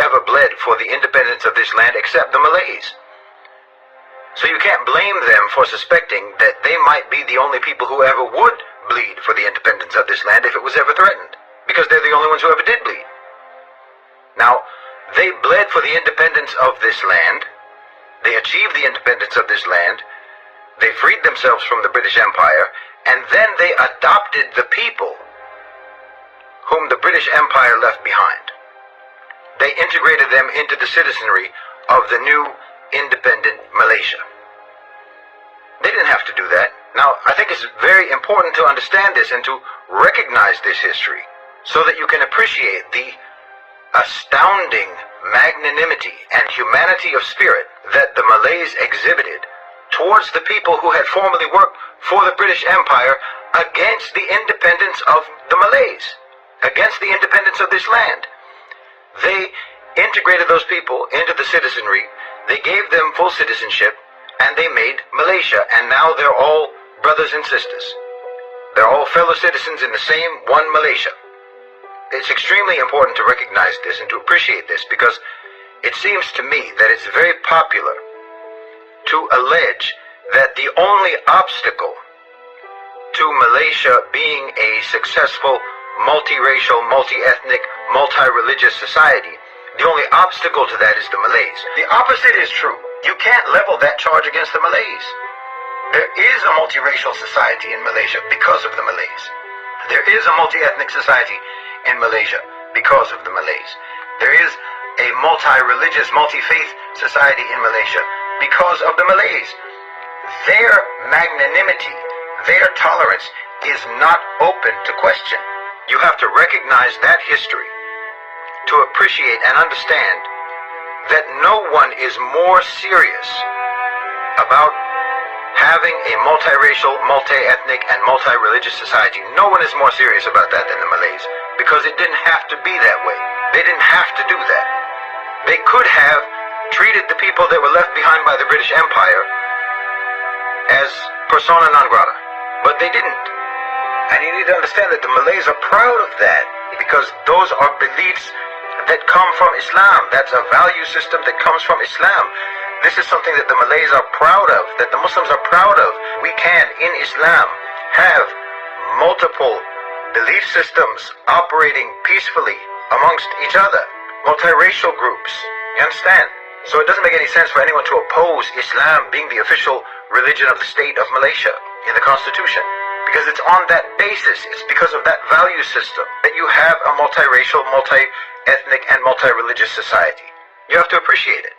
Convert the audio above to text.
ever bled for the independence of this land except the Malays. So you can't blame them for suspecting that they might be the only people who ever would bleed for the independence of this land if it was ever threatened, because they're the only ones who ever did bleed. Now, they bled for the independence of this land. They achieved the independence of this land. They freed themselves from the British Empire, and then they adopted the people whom the British Empire left behind. They integrated them into the citizenry of the new independent Malaysia. They didn't have to do that. Now, I think it's very important to understand this and to recognize this history so that you can appreciate the astounding magnanimity and humanity of spirit that the Malays exhibited towards the people who had formerly worked for the British Empire against the independence of the Malays, against the independence of this land. They integrated those people into the citizenry, they gave them full citizenship, and they made Malaysia, and now they're all brothers and sisters. They're all fellow citizens in the same one Malaysia. It's extremely important to recognize this and to appreciate this, because it seems to me that it's very popular to allege that the only obstacle to Malaysia being a successful multiracial, multi-ethnic, multi-religious society, the only obstacle to that is the Malays. The opposite is true. You can't level that charge against the Malays. There is a multiracial society in Malaysia because of the Malays. There is a multi-ethnic society in Malaysia because of the Malays. There is a multi-religious, multi-faith society in Malaysia because of the Malays. Their magnanimity, their tolerance is not open to question. You have to recognize that history to appreciate and understand that no one is more serious about having a multiracial, multi-ethnic, and multi-religious society. No one is more serious about that than the Malays, because it didn't have to be that way. They didn't have to do that. They could have treated the people that were left behind by the British Empire as persona non grata, but they didn't. And you need to understand that the Malays are proud of that, because those are beliefs that come from Islam. That's a value system that comes from Islam. This is something that the Malays are proud of, that the Muslims are proud of. We can, in Islam, have multiple belief systems operating peacefully amongst each other, multiracial groups. You understand? So it doesn't make any sense for anyone to oppose Islam being the official religion of the state of Malaysia in the Constitution, because it's on that basis, it's because of that value system that you have a multiracial, multi-ethnic, and multi-religious society. You have to appreciate it.